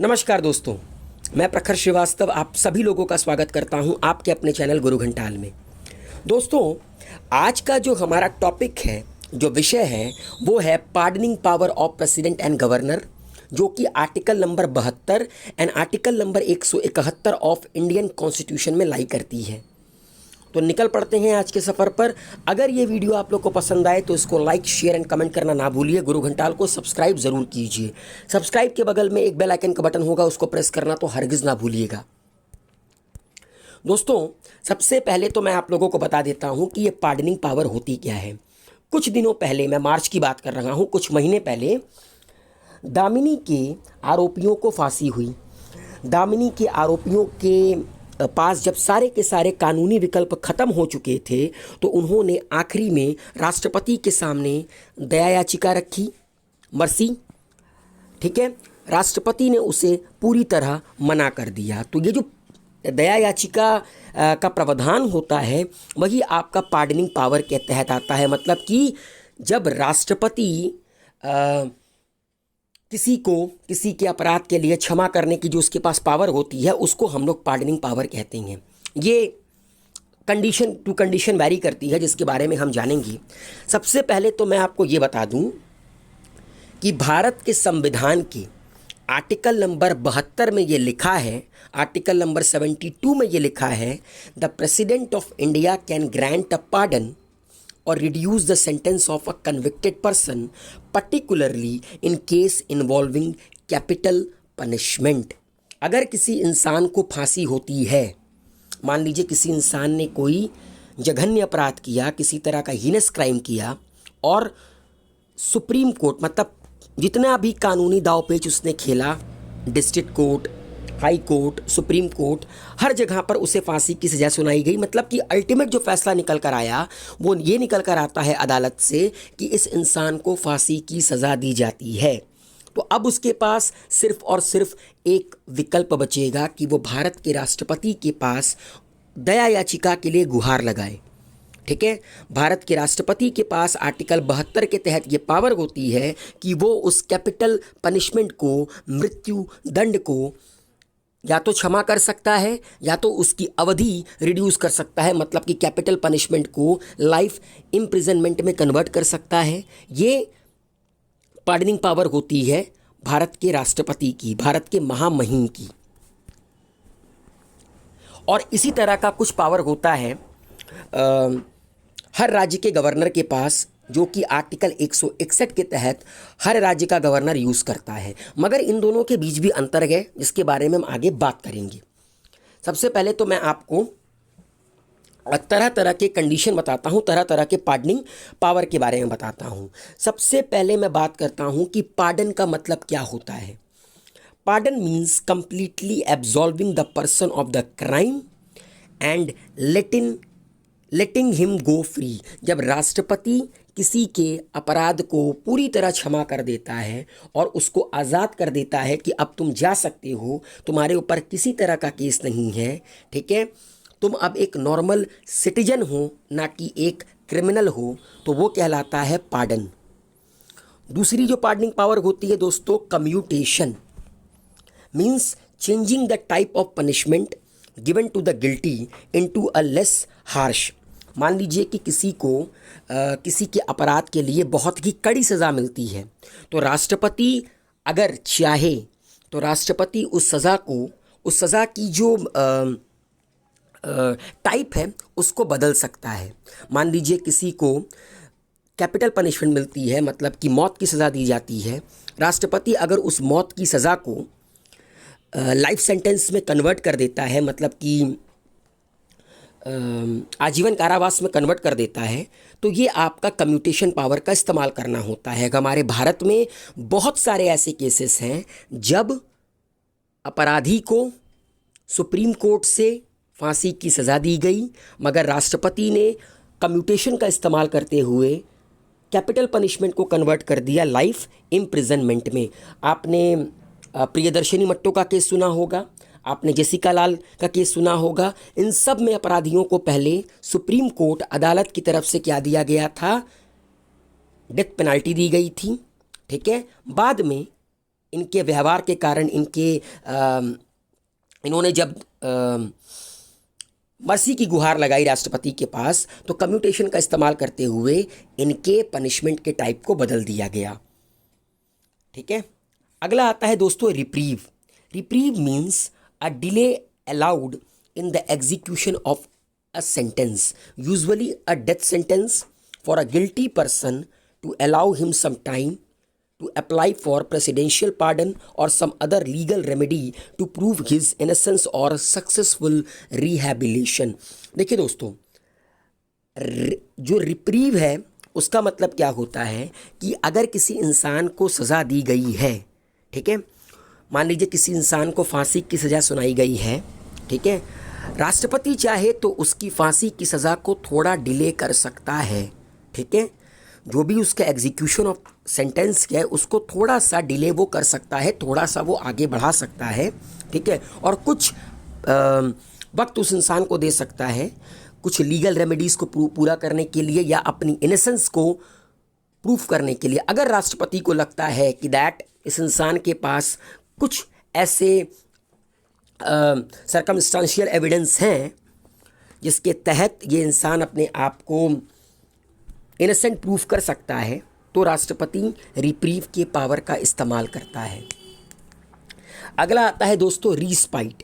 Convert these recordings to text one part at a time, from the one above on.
नमस्कार दोस्तों, मैं प्रखर श्रीवास्तव आप सभी लोगों का स्वागत करता हूं आपके अपने चैनल गुरु घंटाल में। दोस्तों, आज का जो हमारा टॉपिक है, जो विषय है, वो है pardoning power of president and governor, जो कि article number 72 and article number 171 of Indian constitution में लाई करती है। तो निकल पड़ते हैं आज के सफ़र पर। अगर ये वीडियो आप लोग को पसंद आए तो इसको लाइक, शेयर एंड कमेंट करना ना भूलिए। गुरु घंटाल को सब्सक्राइब ज़रूर कीजिए। सब्सक्राइब के बगल में एक बेल आइकन का बटन होगा, उसको प्रेस करना तो हरगिज़ ना भूलिएगा। दोस्तों, सबसे पहले तो मैं आप लोगों को बता देता हूँ कि ये पार्डनिंग पावर होती क्या है। कुछ दिनों पहले, मैं मार्च की बात कर रहा हूँ, कुछ महीने पहले दामिनी के आरोपियों को फांसी हुई। दामिनी के आरोपियों के पास जब सारे के सारे कानूनी विकल्प खत्म हो चुके थे तो उन्होंने आखिरी में राष्ट्रपति के सामने दया याचिका रखी, मर्सी। ठीक है, राष्ट्रपति ने उसे पूरी तरह मना कर दिया। तो ये जो दया याचिका का प्रावधान होता है वही आपका पार्डनिंग पावर के तहत आता है। मतलब कि जब राष्ट्रपति किसी के अपराध के लिए क्षमा करने की जो उसके पास पावर होती है उसको हम लोग पार्डनिंग पावर कहते हैं। ये कंडीशन टू कंडीशन वैरी करती है, जिसके बारे में हम जानेंगे। सबसे पहले तो मैं आपको ये बता दूं कि भारत के संविधान के आर्टिकल नंबर 72 में ये लिखा है, आर्टिकल नंबर 72 में ये लिखा है, the president of India can grant a pardon or reduce the sentence of a convicted person, particularly in case involving capital punishment। अगर किसी इंसान को फांसी होती है, मान लीजिए किसी इंसान ने कोई जघन्य अपराध किया, किसी तरह का हीनस क्राइम किया, और सुप्रीम कोर्ट, मतलब जितना भी कानूनी दांव-पेच उसने खेला, district court, high court, supreme court, हर जगह पर उसे फांसी की सज़ा सुनाई गई। मतलब कि अल्टीमेट जो फैसला निकल कर आया वो ये निकल कर आता है अदालत से कि इस इंसान को फांसी की सज़ा दी जाती है। तो अब उसके पास सिर्फ और सिर्फ एक विकल्प बचेगा कि वो भारत के राष्ट्रपति के पास दया याचिका के लिए गुहार लगाए। ठीक है, भारत के राष्ट्रपति के पास आर्टिकल 72 के तहत ये पावर होती है कि वो उस कैपिटल पनिशमेंट को, मृत्यु दंड को या तो क्षमा कर सकता है या तो उसकी अवधि रिड्यूस कर सकता है। मतलब कि कैपिटल पनिशमेंट को लाइफ इम्प्रिजनमेंट में कन्वर्ट कर सकता है। ये पार्डनिंग पावर होती है भारत के राष्ट्रपति की, भारत के महामहिम की। और इसी तरह का कुछ पावर होता है हर राज्य के गवर्नर के पास, जो कि आर्टिकल 161 के तहत हर राज्य का गवर्नर यूज़ करता है। मगर इन दोनों के बीच भी अंतर है, जिसके बारे में हम आगे बात करेंगे। सबसे पहले तो मैं आपको तरह तरह के कंडीशन बताता हूँ, तरह तरह के पार्डनिंग पावर के बारे में बताता हूँ। सबसे पहले मैं बात करता हूँ कि पार्डन का मतलब क्या होता है। Pardon means completely absolving the person of the crime and letting him go free. जब राष्ट्रपति किसी के अपराध को पूरी तरह क्षमा कर देता है और उसको आज़ाद कर देता है कि अब तुम जा सकते हो, तुम्हारे ऊपर किसी तरह का केस नहीं है, ठीक है, तुम अब एक नॉर्मल सिटीजन हो, ना कि एक क्रिमिनल हो, तो वो कहलाता है पार्डन। दूसरी जो पार्डनिंग पावर होती है दोस्तों, commutation means changing the type of punishment given to the guilty into a less harsh. मान लीजिए कि किसी के अपराध के लिए बहुत ही कड़ी सज़ा मिलती है, तो राष्ट्रपति अगर चाहे तो राष्ट्रपति उस सज़ा की जो टाइप है उसको बदल सकता है। मान लीजिए किसी को कैपिटल पनिशमेंट मिलती है, मतलब कि मौत की सज़ा दी जाती है। राष्ट्रपति अगर उस मौत की सज़ा को लाइफ सेंटेंस में कन्वर्ट कर देता है, मतलब कि आजीवन कारावास में कन्वर्ट कर देता है, तो ये आपका कम्यूटेशन पावर का इस्तेमाल करना होता है। हमारे भारत में बहुत सारे ऐसे केसेस हैं जब अपराधी को सुप्रीम कोर्ट से फांसी की सज़ा दी गई, मगर राष्ट्रपति ने कम्यूटेशन का इस्तेमाल करते हुए कैपिटल पनिशमेंट को कन्वर्ट कर दिया लाइफ इम्प्रिजनमेंट में। आपने प्रियदर्शनी मट्टो का केस सुना होगा, आपने जेसिका लाल का केस सुना होगा। इन सब में अपराधियों को पहले सुप्रीम कोर्ट अदालत की तरफ से क्या दिया गया था, डेथ पेनल्टी दी गई थी। ठीक है, बाद में इनके व्यवहार के कारण इन्होंने जब मर्सी की गुहार लगाई राष्ट्रपति के पास, तो कम्यूटेशन का इस्तेमाल करते हुए इनके पनिशमेंट के टाइप को बदल दिया गया। ठीक है, अगला आता है दोस्तों reprieve. Reprieve means a delay allowed in the execution of a sentence, usually a death sentence, for a guilty person to allow him some time to apply for presidential pardon or some other legal remedy to prove his innocence or successful rehabilitation। देखिए दोस्तों, जो reprieve है उसका मतलब क्या होता है कि अगर किसी इंसान को सज़ा दी गई है, ठीक है, मान लीजिए किसी इंसान को फांसी की सज़ा सुनाई गई है, ठीक है, राष्ट्रपति चाहे तो उसकी फांसी की सज़ा को थोड़ा डिले कर सकता है। ठीक है, जो भी उसका एग्जीक्यूशन ऑफ सेंटेंस है उसको थोड़ा सा डिले वो कर सकता है, थोड़ा सा वो आगे बढ़ा सकता है। ठीक है, और कुछ वक्त उस इंसान को दे सकता है कुछ लीगल रेमेडीज़ को पूरा करने के लिए या अपनी इनोसेंस को प्रूफ करने के लिए। अगर राष्ट्रपति को लगता है कि दैट इस इंसान के पास कुछ ऐसे सर्कमस्टांशियल एविडेंस हैं जिसके तहत ये इंसान अपने आप को इनोसेंट प्रूफ कर सकता है, तो राष्ट्रपति रिप्रीव के पावर का इस्तेमाल करता है। अगला आता है दोस्तों रीस्पाइट।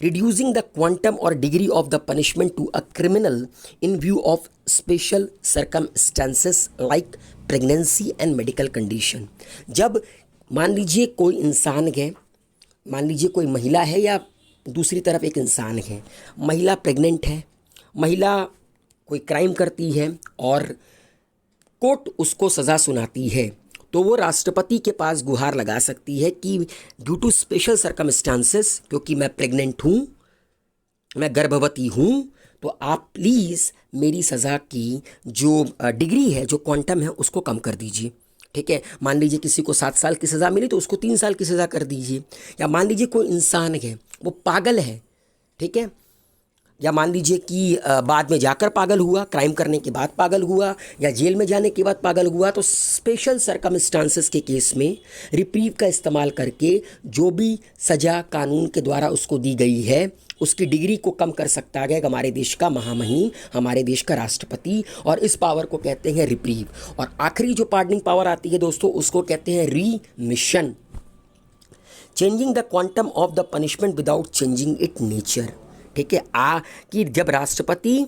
रिड्यूसिंग द क्वांटम और degree of the punishment to a criminal in view of special circumstances like pregnancy and medical condition. जब मान लीजिए कोई इंसान है, मान लीजिए कोई महिला है या दूसरी तरफ एक इंसान है, महिला प्रेग्नेंट है, महिला कोई क्राइम करती है और कोर्ट उसको सज़ा सुनाती है, तो वो राष्ट्रपति के पास गुहार लगा सकती है कि ड्यू टू स्पेशल सर्कमस्टांसेस, क्योंकि मैं प्रेग्नेंट हूँ, मैं गर्भवती हूँ, तो आप प्लीज़ मेरी सज़ा की जो डिग्री है, जो क्वांटम है, उसको कम कर दीजिए। ठीक है, मान लीजिए किसी को 7 साल की सज़ा मिली तो उसको 3 साल की सज़ा कर दीजिए। या मान लीजिए कोई इंसान है वो पागल है, ठीक है, या मान लीजिए कि बाद में जाकर पागल हुआ, क्राइम करने के बाद पागल हुआ या जेल में जाने के बाद पागल हुआ, तो स्पेशल सर्कमस्टांसेस के केस में रिप्रीव का इस्तेमाल करके जो भी सज़ा कानून के द्वारा उसको दी गई है उसकी डिग्री को कम कर सकता है हमारे देश का महामहिम, हमारे देश का राष्ट्रपति, और इस पावर को कहते हैं रिप्रीव। और आखिरी जो पार्डनिंग पावर आती है दोस्तों उसको कहते हैं remission. Changing the quantum of the punishment without changing it nature. ठीक है, कि जब राष्ट्रपति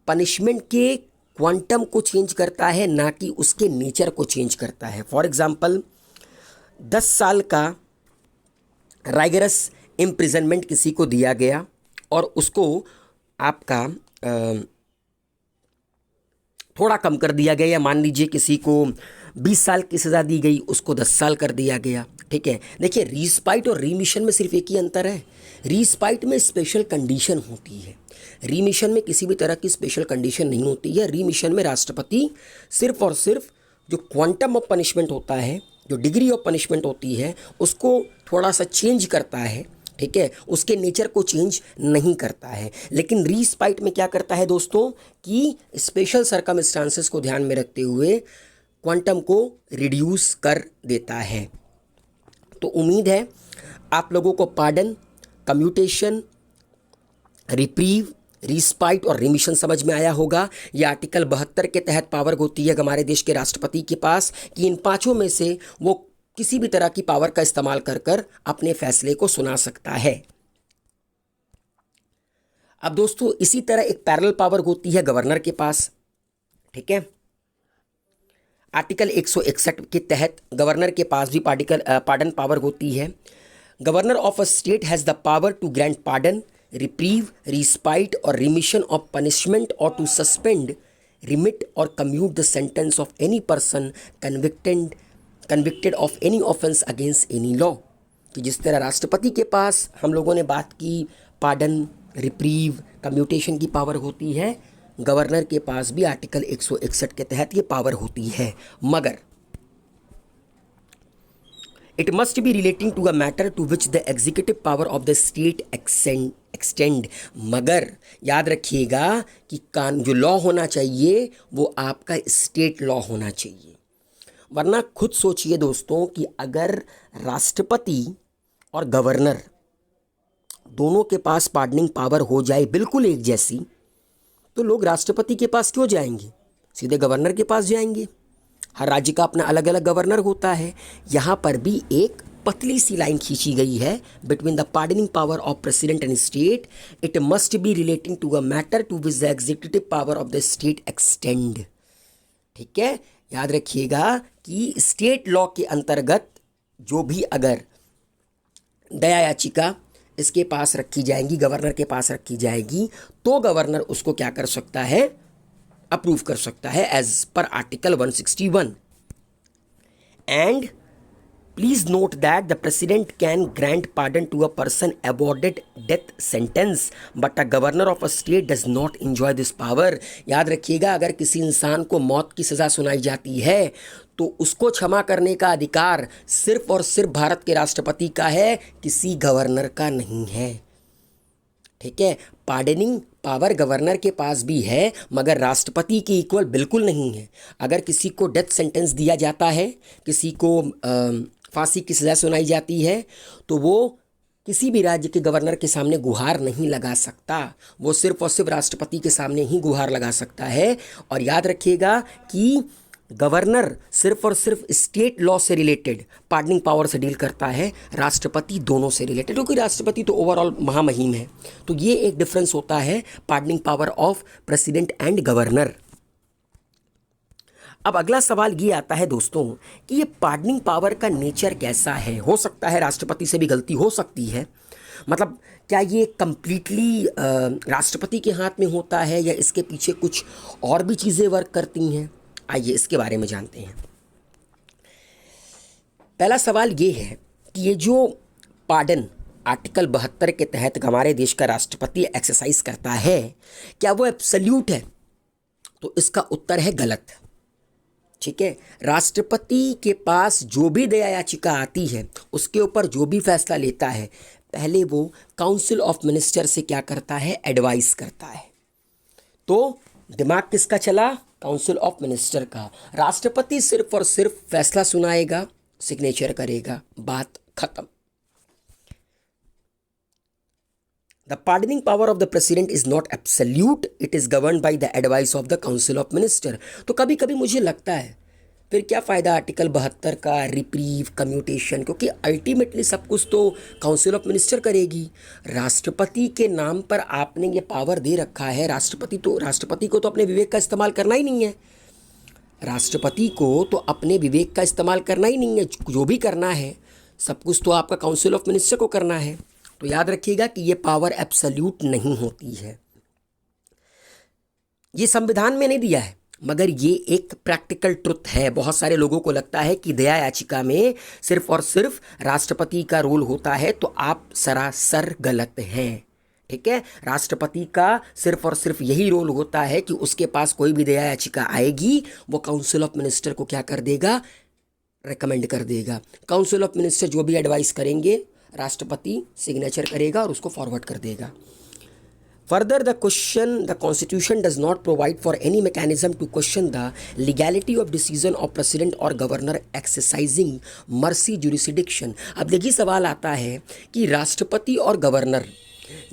पनिशमेंट के क्वांटम को चेंज करता है ना कि उसके नेचर को चेंज करता है। फॉर एग्जांपल 10 साल का राइगरस इम्प्रिजनमेंट किसी को दिया गया और उसको आपका थोड़ा कम कर दिया गया, या मान लीजिए किसी को 20 साल की सज़ा दी गई, उसको 10 साल कर दिया गया। ठीक है, देखिए रीस्पाइट और रीमिशन में सिर्फ एक ही अंतर है, रीस्पाइट में स्पेशल कंडीशन होती है, रीमिशन में किसी भी तरह की स्पेशल कंडीशन नहीं होती है। रीमिशन में राष्ट्रपति सिर्फ और सिर्फ जो क्वांटम ऑफ पनिशमेंट होता है, जो डिग्री ऑफ पनिशमेंट होती है, उसको थोड़ा सा चेंज करता है। ठीक है, उसके नेचर को चेंज नहीं करता है। लेकिन रीस्पाइट में क्या करता है दोस्तों कि स्पेशल सर्कमस्टांसेस को ध्यान में रखते हुए क्वांटम को रिड्यूस कर देता है। तो उम्मीद है आप लोगों को पार्डन, कम्यूटेशन, रिप्रीव, रीस्पाइट और रिमिशन समझ में आया होगा। यह आर्टिकल 72 के तहत पावर होती है हमारे देश के राष्ट्रपति के पास कि इन पांचों में से वो किसी भी तरह की पावर का इस्तेमाल कर कर अपने फैसले को सुना सकता है। अब दोस्तों इसी तरह एक पैरेलल पावर होती है गवर्नर के पास। ठीक है, आर्टिकल 161 के तहत गवर्नर के पास भी पार्डन पावर होती है। Governor of a state has the power to grant pardon, reprieve, respite और रिमिशन ऑफ पनिशमेंट और टू सस्पेंड, रिमिट और commute the sentence of any person convicted of any offence against any law. कि जिस तरह राष्ट्रपति के पास हम लोगों ने बात की पार्डन, रिप्रीव, कम्यूटेशन की पावर होती है, गवर्नर के पास भी आर्टिकल 161 के तहत ये पावर होती है। मगर it must be relating to a matter to which the executive power of the state extend. मगर याद रखिएगा कि जो लॉ होना चाहिए वो आपका स्टेट लॉ होना चाहिए, वरना खुद सोचिए दोस्तों कि अगर राष्ट्रपति और गवर्नर दोनों के पास पार्डनिंग पावर हो जाए बिल्कुल एक जैसी, तो लोग राष्ट्रपति के पास क्यों जाएंगे, सीधे गवर्नर के पास जाएंगे। हर राज्य का अपना अलग अलग गवर्नर होता है। यहाँ पर भी एक पतली सी लाइन खींची गई है between the pardoning power of president and state, it must be relating to a matter to which the executive power of the state extend. ठीक है, याद रखिएगा कि स्टेट लॉ के अंतर्गत जो भी अगर दया याचिका इसके पास रखी जाएंगी, गवर्नर के पास रखी जाएगी, तो गवर्नर उसको क्या कर सकता है, अप्रूव कर सकता है as per article 161। And please note that the president can grant pardon to a person awarded death sentence but a governor of a state does not enjoy this power. याद रखिएगा, अगर किसी इंसान को मौत की सजा सुनाई जाती है तो उसको क्षमा करने का अधिकार सिर्फ और सिर्फ भारत के राष्ट्रपति का है, किसी गवर्नर का नहीं है। ठीक है, पार्डनिंग पावर गवर्नर के पास भी है मगर राष्ट्रपति के इक्वल बिल्कुल नहीं है। अगर किसी को डेथ सेंटेंस दिया जाता है, किसी को फांसी की सज़ा सुनाई जाती है, तो वो किसी भी राज्य के गवर्नर के सामने गुहार नहीं लगा सकता, वो सिर्फ और सिर्फ राष्ट्रपति के सामने ही गुहार लगा सकता है। और याद रखिएगा कि गवर्नर सिर्फ और सिर्फ स्टेट लॉ से रिलेटेड पार्डनिंग पावर से डील करता है, राष्ट्रपति दोनों से रिलेटेड, क्योंकि राष्ट्रपति तो ओवरऑल महामहिम है। तो ये एक डिफरेंस होता है pardoning power of president and governor. अब अगला सवाल ये आता है दोस्तों कि ये पार्डनिंग पावर का नेचर कैसा है। हो सकता है राष्ट्रपति से भी गलती हो सकती है, मतलब क्या ये कंप्लीटली राष्ट्रपति के हाथ में होता है या इसके पीछे कुछ और भी चीज़ें वर्क करती हैं, आइए इसके बारे में जानते हैं। पहला सवाल ये है कि ये जो पार्डन आर्टिकल 72 के तहत हमारे देश का राष्ट्रपति एक्सरसाइज करता है, क्या वो एब्सोल्यूट है? तो इसका उत्तर है गलत। ठीक है, राष्ट्रपति के पास जो भी दया याचिका आती है, उसके ऊपर जो भी फैसला लेता है, पहले वो काउंसिल ऑफ मिनिस्टर से क्या करता है, एडवाइस करता है। तो दिमाग किसका चला, काउंसिल ऑफ मिनिस्टर का। राष्ट्रपति सिर्फ और सिर्फ फैसला सुनाएगा, सिग्नेचर करेगा, बात खत्म। The pardoning power of the president is not absolute, it is governed by the advice of the council of minister. तो कभी कभी मुझे लगता है फिर क्या फ़ायदा आर्टिकल 72 का, रिप्रीव, कम्यूटेशन, क्योंकि अल्टीमेटली सब कुछ तो काउंसिल ऑफ मिनिस्टर करेगी। राष्ट्रपति के नाम पर आपने ये पावर दे रखा है, राष्ट्रपति को तो अपने विवेक का इस्तेमाल करना ही नहीं है। राष्ट्रपति को तो अपने विवेक का इस्तेमाल करना ही नहीं है, जो भी करना है सब कुछ तो आपका काउंसिल ऑफ मिनिस्टर को करना है। तो याद रखिएगा कि ये पावर एब्सोल्यूट नहीं होती है। ये संविधान में नहीं दिया है, मगर ये एक प्रैक्टिकल ट्रुथ है। बहुत सारे लोगों को लगता है कि दया याचिका में सिर्फ और सिर्फ राष्ट्रपति का रोल होता है, तो आप सरासर गलत हैं। ठीक है, राष्ट्रपति का सिर्फ और सिर्फ यही रोल होता है कि उसके पास कोई भी दया याचिका आएगी, वो काउंसिल ऑफ मिनिस्टर को क्या कर देगा, रेकमेंड कर देगा। काउंसिल ऑफ मिनिस्टर जो भी एडवाइस करेंगे, राष्ट्रपति सिग्नेचर करेगा और उसको फॉरवर्ड कर देगा। Further, the Constitution does not provide for any mechanism to question the legality of decision of president or governor exercising mercy jurisdiction। अब देखिए सवाल आता है कि राष्ट्रपति और गवर्नर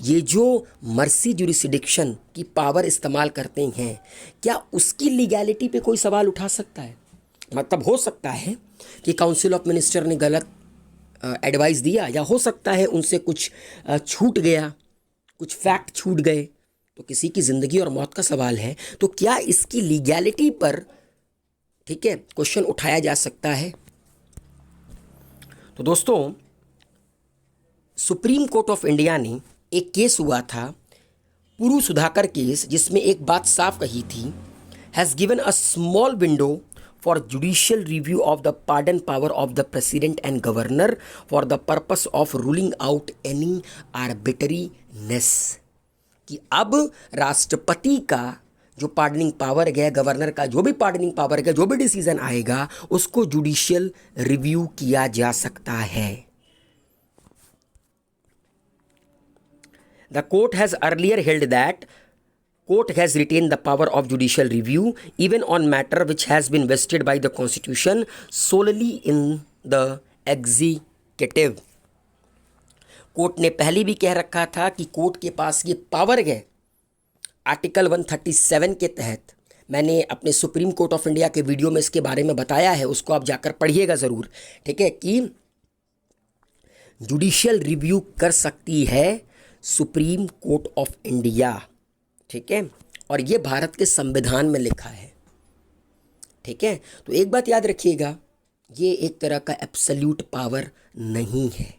ये जो मर्सी जुरिसडिक्शन की पावर इस्तेमाल करते हैं, क्या उसकी लीगैलिटी पे कोई सवाल उठा सकता है? मतलब हो सकता है कि काउंसिल ऑफ मिनिस्टर ने गलत एडवाइस दिया, या हो सकता है उनसे कुछ छूट गया, कुछ फैक्ट छूट गए, तो किसी की ज़िंदगी और मौत का सवाल है। तो क्या इसकी लीगैलिटी पर, ठीक है, क्वेश्चन उठाया जा सकता है? तो दोस्तों, सुप्रीम कोर्ट ऑफ इंडिया ने एक केस हुआ था, पुरु सुधाकर केस, जिसमें एक बात साफ कही थी, has given a small window for judicial review of the pardon power of the president and governor for the purpose of ruling out any arbitrariness। कि अब राष्ट्रपति का जो पार्डनिंग पावर है, गवर्नर का जो भी पार्डनिंग पावर है, जो भी डिसीजन आएगा, उसको जुडिशियल रिव्यू किया जा सकता है। The court has earlier held that Court has retained the power of judicial review even on matter which has been vested by the Constitution solely in the executive. Court ने पहले भी कह रखा था कि कोर्ट के पास ये पावर है आर्टिकल 137 के तहत। मैंने अपने सुप्रीम कोर्ट ऑफ इंडिया के वीडियो में इसके बारे में बताया है, उसको आप जाकर पढ़िएगा ज़रूर, ठीक है, कि जुडिशियल रिव्यू कर सकती है सुप्रीम कोर्ट ऑफ इंडिया, ठीक है, और ये भारत के संविधान में लिखा है, ठीक है। तो एक बात याद रखिएगा, ये एक तरह का एब्सोल्यूट पावर नहीं है।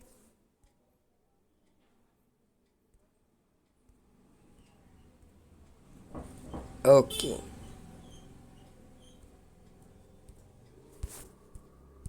ओके।